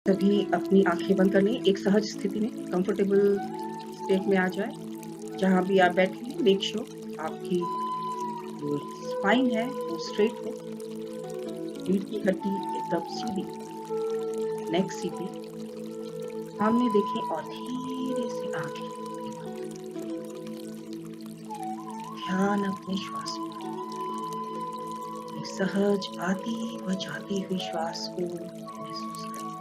तभी अपनी आँखें बंद कर लें, एक सहज स्थिति में, कंफर्टेबल स्टेट में आ जाएँ। जहाँ भी आप बैठे हैं, मेक श्योर आपकी जो स्पाइन है, वो स्ट्रेट हो, रीढ़ की हड्डी एकदम सीधी, नेक सीधी, सामने देखें और धीरे से आँखें बंद करें। ध्यान अपने श्वास पर, अपनी सहज आती व जाती हुई श्वास को महसूस करें।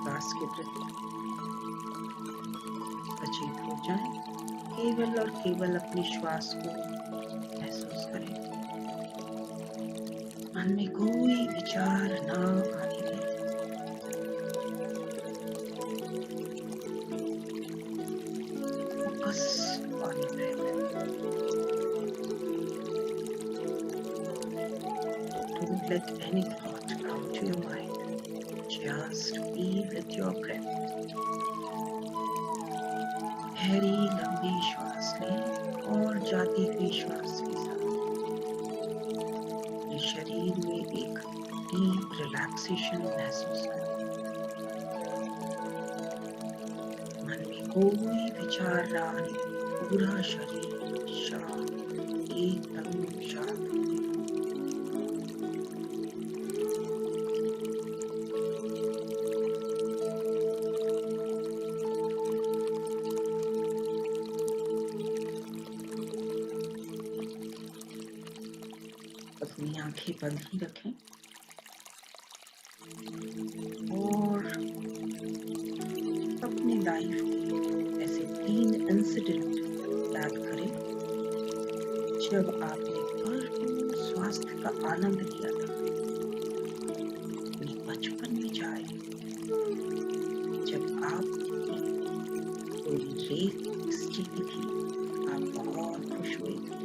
श्वास के प्रति सचेत हो जाएं, केवल और केवल अपने श्वास को महसूस करें। मन में कोई विचार ना आने दें। Focus on breath. Don't let any thought come to your mind. Just be with your breath. गहरी लंबी श्वास लें और जाती हुई श्वास के साथ ये शरीर में एक डीप रिलैक्सेशन महसूस करें। मन में कोई विचार ना आने, पूरा शरीर शांत, एकदम शांत। अपनी आंखें बंद ही रखें और अपनी लाइफ के ऐसे 3 इंसिडेंट याद करें जब आपने भरपूर स्वास्थ्य का आनंद लिया था। अपने बचपन में जाए जब आप कोई रेस जीती थी, आप बहुत खुश हुए थे,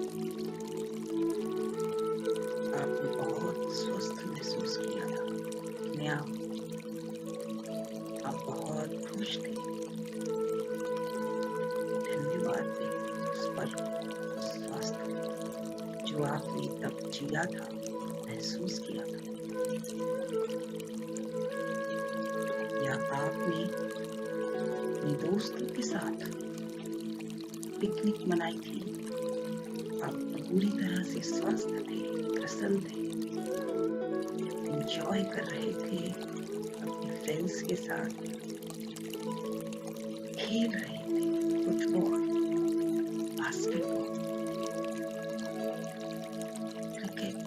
आपने बहुत स्वस्थ महसूस किया था अपने आप बहुत खुश थे। धन्यवाद दें उस पल, उस स्वास्थ्य जो आपने तब जिया था, महसूस किया था। या आपने अपने दोस्तों के साथ पिकनिक मनाई थी, आप पूरी तरह से स्वस्थ थे, प्रसन्न थे, एंजॉय कर रहे थे, अपने फ्रेंड्स के साथ खेल रहे थे, फुटबॉल, बास्केटबॉल, क्रिकेट,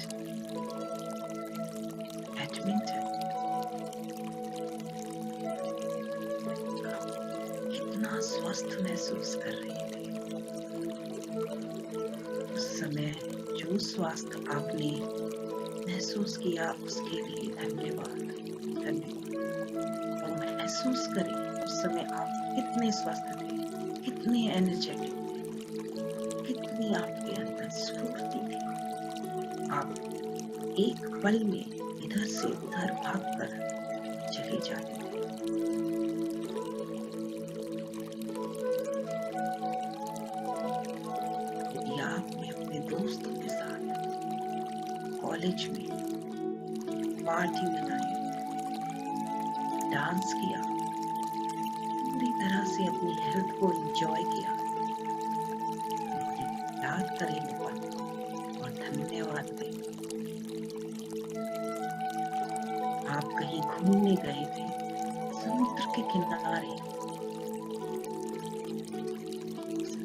बैडमिंटन। कितना स्वस्थ महसूस कर रहे थे उस समय। जो स्वास्थ्य आपने महसूस किया उसके लिए धन्यवाद। और महसूस करें उस समय आप कितने स्वस्थ थे, कितने एनर्जेटिक थे, कितनी आपके अंदर स्फूर्ति थी। आप एक पल में इधर से उधर भागकर चले जाते थे। यदि आपने अपने दोस्तों के साथ कॉलेज में पार्टी मनाई, डांस किया, पूरी तरह से अपनी हेल्थ को एंजॉय किया, याद करें और धन्यवाद दें। आप कहीं घूमने गए थे, समुद्र के किनारे,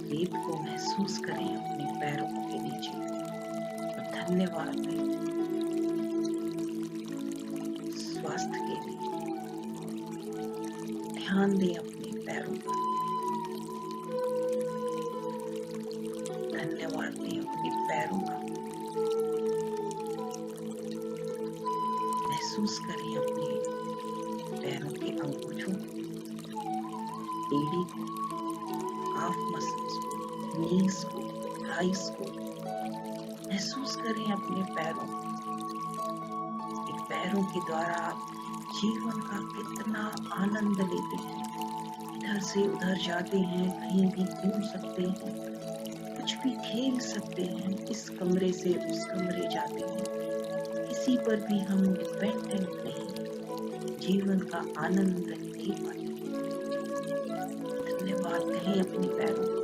रेत को महसूस करें अपने पैरों के नीचे और धन्यवाद दें स्वास्थ्य के लिए। ध्यान दें अपने पैरों पर, धन्यवाद दें अपने पैरों का। महसूस करें अपने पैरों के अंगूठों, एड़ी को, काफ मसल्स को, नीज को, थाइस को। महसूस करें अपने पैरों के द्वारा आप जीवन का कितना आनंद लेते हैं। इधर से उधर जाते हैं, कहीं भी घूम सकते हैं, कुछ भी खेल सकते हैं, इस कमरे से उस कमरे जाते हैं। किसी पर भी हम डिपेंडेंट नहीं जीवन का आनंद ले पाते। धन्यवाद कहें अपने पैरों को।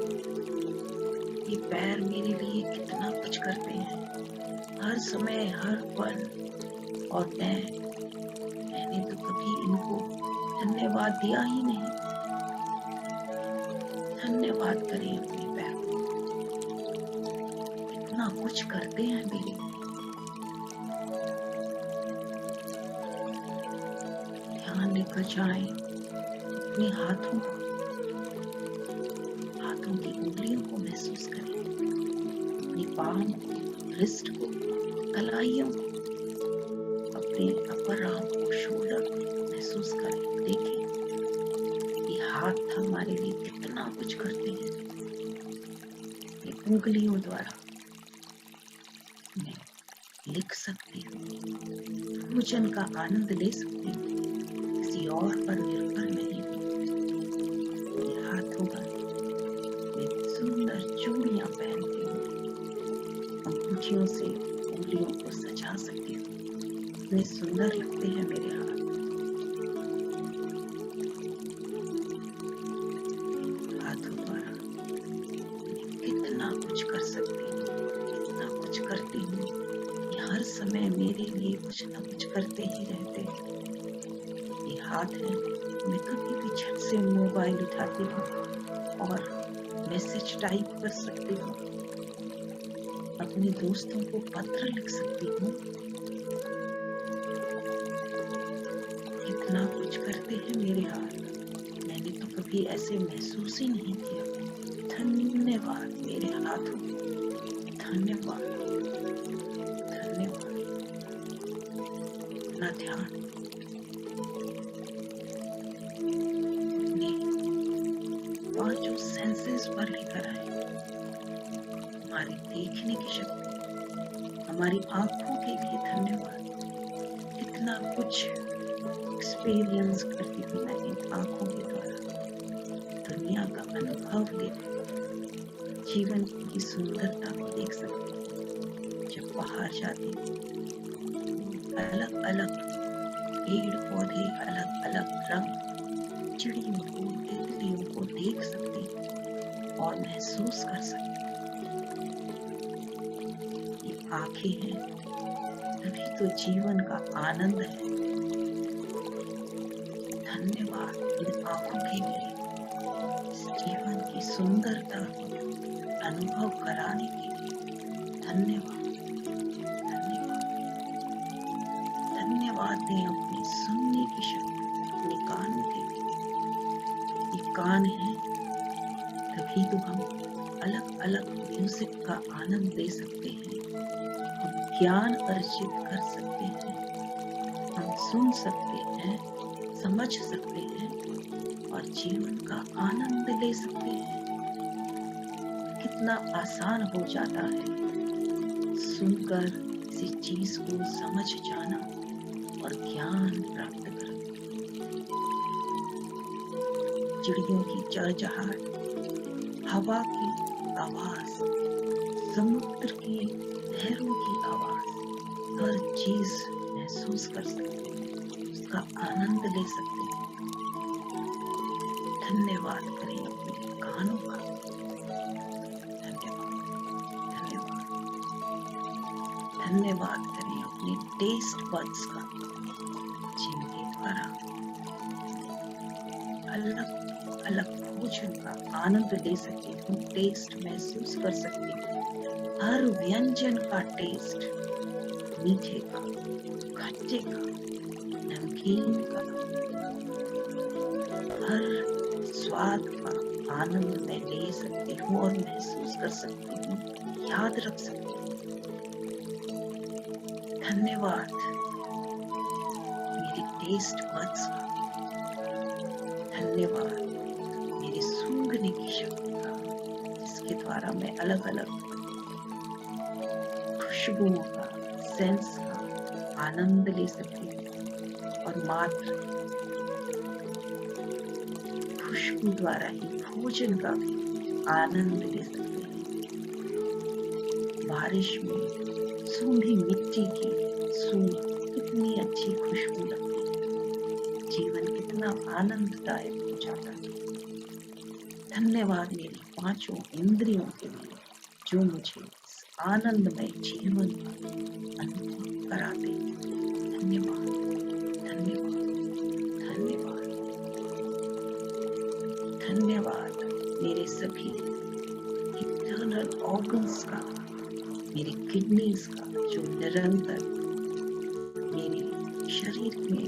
ये पैर मेरे लिए कितना कुछ करते हैं, हर समय, हर पल। और मैंने तो कभी इनको धन्यवाद दिया ही नहीं। धन्यवाद करें अपने पैरों को, इतना कुछ करते हैं मेरे लिए। ध्यान लेकर जाएं अपने हाथों की उंगलियों को महसूस करें, अपनी पाम को, रिस्ट को, कलाइयों को, अपने अपर आर्म को, शोल्डर को महसूस करें। देखें ये हाथ हमारे लिए कितना कुछ करते हैं। ये उंगलियों द्वारा मैं लिख सकती हूँ, भोजन का आनंद ले सकती हूँ, किसी और पर निर्भर नहीं हूँ। ये हाथों पर मैं सुंदर चूड़ियां पहनती हूँ, अंगूठियों से उंगलियों को सजा सकती हूँ। इतने सुंदर लगते हैं मेरे हाथ। हाथों द्वारा मैं कितना कुछ कर सकती हूँ, कितना कुछ करती हूँ। ये हर समय मेरे लिए कुछ ना कुछ करते ही रहते हैं। ये हाथ है, मैं कभी भी झट से मोबाइल उठाती हूँ और मैसेज टाइप कर सकती हूँ, अपने दोस्तों को पत्र लिख सकती हूँ। इतना कुछ करते हैं मेरे हाथ, मैंने तो कभी ऐसे महसूस ही नहीं किया। धन्यवाद मेरे हाथों, धन्यवाद, धन्यवाद। अपना ध्यान अपने पांचों सेंसेस पर लेकर आए। हमारी देखने की शक्ति, हमारी आंखों के लिए धन्यवाद। इतना कुछ एक्सपीरियंस करती थी मैं इन आंखों के द्वारा, दुनिया का अनुभव लेकर जीवन की सुंदरता को देख सकती थी। जब बाहर जाती अलग अलग पेड़ पौधे, अलग अलग रंग, चिड़ियों को, तितलियों को देख सकती और महसूस कर सकती। ये आंखें हैं, तभी तो जीवन का आनंद है। धन्यवाद इन आंखों के लिए, इस जीवन की सुंदरता को अनुभव कराने के लिए। धन्यवाद, धन्यवाद, धन्यवाद दें अपनी सुनने की शक्ति, अपने कानों के लिए। ये कान है, तभी तो हम अलग अलग म्यूजिक का आनंद ले सकते हैं, हम ज्ञान अर्जित कर सकते हैं, हम सुन सकते हैं, समझ सकते हैं और जीवन का आनंद ले सकते हैं। कितना आसान हो जाता है सुनकर किसी चीज को समझ जाना और ज्ञान प्राप्त करना। चिड़ियों की चहचहाट, हवा की आवाज, समुद्र की लहरों की आवाज, हर चीज महसूस कर सकते हैं, उसका आनंद ले सकते हैं। धन्यवाद करें अपने कानों का। धन्यवाद, धन्यवाद, धन्यवाद करें अपने टेस्ट बड्स का, जिनके द्वारा अलग अलग भोजन का आनंद ले सकती हूँ, टेस्ट महसूस कर सकती हूँ। हर व्यंजन का टेस्ट, मीठे का, खट्टे का, नमकीन का, हर स्वाद का आनंद मैं ले सकती हूँ और महसूस कर सकती हूँ, याद रख सकती हूँ। धन्यवाद मेरे टेस्ट बड्स का, धन्यवाद मेरी सूंघने की शक्ति का, जिसके द्वारा मैं अलग अलग खुशबुओं का, सेंस का आनंद ले सकती हूँ और मात्र खुशबू द्वारा ही भोजन का भी आनंद ले सकते हैं। बारिश में सूंधी मिट्टी की सूंघ कितनी अच्छी खुशबू लगती है। कितना आनंददायक हो जाता है। धन्यवाद मेरी पांचों इंद्रियों के लिए जो मुझे इस आनंदमय जीवन का अनुभव कराते हैं। धन्यवाद, धन्यवाद, धन्यवाद, धन्यवाद मेरे सभी इंटरनल ऑर्गन्स का, मेरी किडनीज का जो निरंतर मेरे शरीर में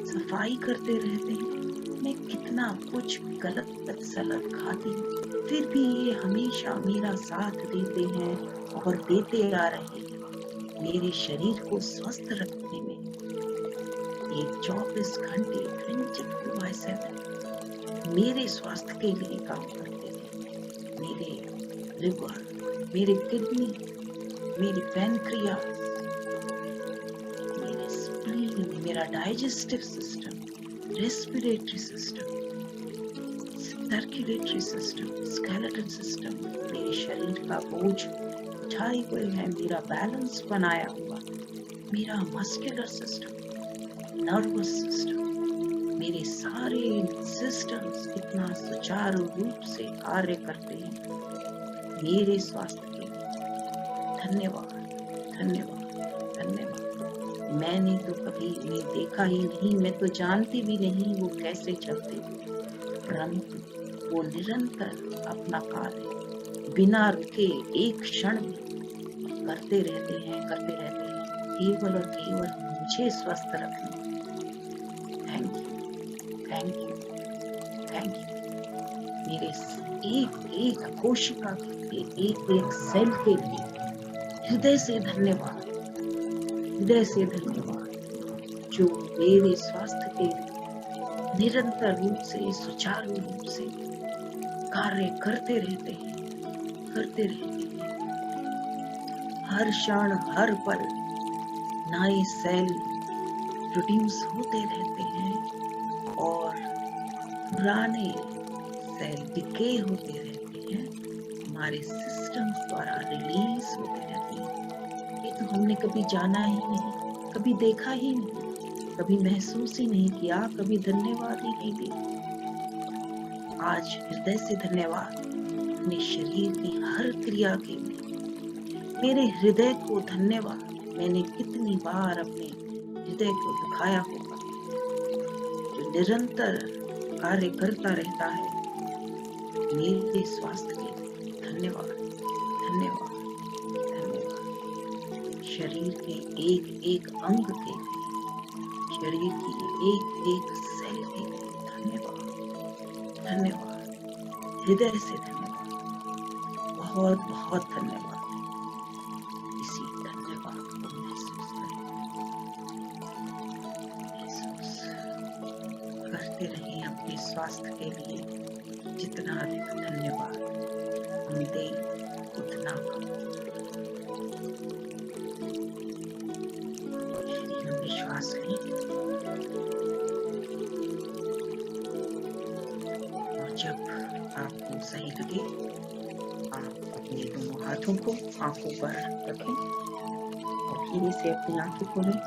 सफाई करते रहते हैं। मैं कितना कुछ गलत सलत खाती हूँ, फिर भी ये हमेशा मेरा साथ देते हैं और देते आ रहे हैं मेरे शरीर को स्वस्थ रखने में। ये 24 घंटे 24/7 मेरे स्वास्थ्य के लिए काम करते हैं। मेरे लिवर, मेरे किडनी, मेरी पैनक्रियास, मेरे स्प्लीन, मेरा digestive system, respiratory system, circulatory system, skeletal system मेरे शरीर का बोझ उठाए हुए है, मेरा बैलेंस बनाया हुआ, मेरा मस्कुलर सिस्टम, नर्वस सिस्टम, मेरे सारे सिस्टम्स इतना सुचारू रूप से कार्य करते हैं मेरे स्वास्थ्य के लिए। धन्यवाद, धन्यवाद, धन्यवाद। मैंने तो कभी इन्हें देखा ही नहीं, मैं तो जानती भी नहीं वो कैसे चलते, परंतु वो निरंतर अपना कार्य बिना रुके एक क्षण में करते रहते हैं, केवल और केवल मुझे स्वस्थ रखने। Thank you, thank you, thank you. मेरे एक एक कोशिका के लिए, एक एक सेल के लिए हृदय से धन्यवाद, हृदय से धन्यवाद जो मेरे स्वास्थ्य के लिए निरंतर रूप से, सुचारू रूप से कार्य करते रहते हैं, करते रहते हैं। हर क्षण, हर पल नए सेल प्रोड्यूस होते रहते हैं और पुराने सेल डिके होते रहते हैं, हमारे सिस्टम्स द्वारा रिलीज होते रहते हैं। ये तो हमने कभी जाना ही नहीं, कभी देखा ही नहीं, कभी महसूस ही नहीं किया, कभी धन्यवाद ही नहीं दिया। आज हृदय से धन्यवाद अपने शरीर की हर क्रिया के लिए। मेरे हृदय को धन्यवाद। मैंने कितनी बार अपने हृदय को दुखाया होगा जो निरंतर कार्य करता रहता है मेरे स्वास्थ्य के लिए। धन्यवाद, धन्यवाद, धन्यवाद। शरीर के एक एक अंग के लिए, शरीर की एक एक सेल के लिए धन्यवाद, धन्यवाद, हृदय से धन्यवाद, बहुत बहुत धन्यवाद। इसी धन्यवाद को महसूस करें, महसूस करते रहें अपने स्वास्थ्य के लिए। जितना अधिक धन्यवाद हम दें उतना कम। शरीर में श्वास लें और जब आपको सही लगे आप अपने दोनों हाथों को आंखों पर रखें और धीरे से अपनी आंखें खोलें।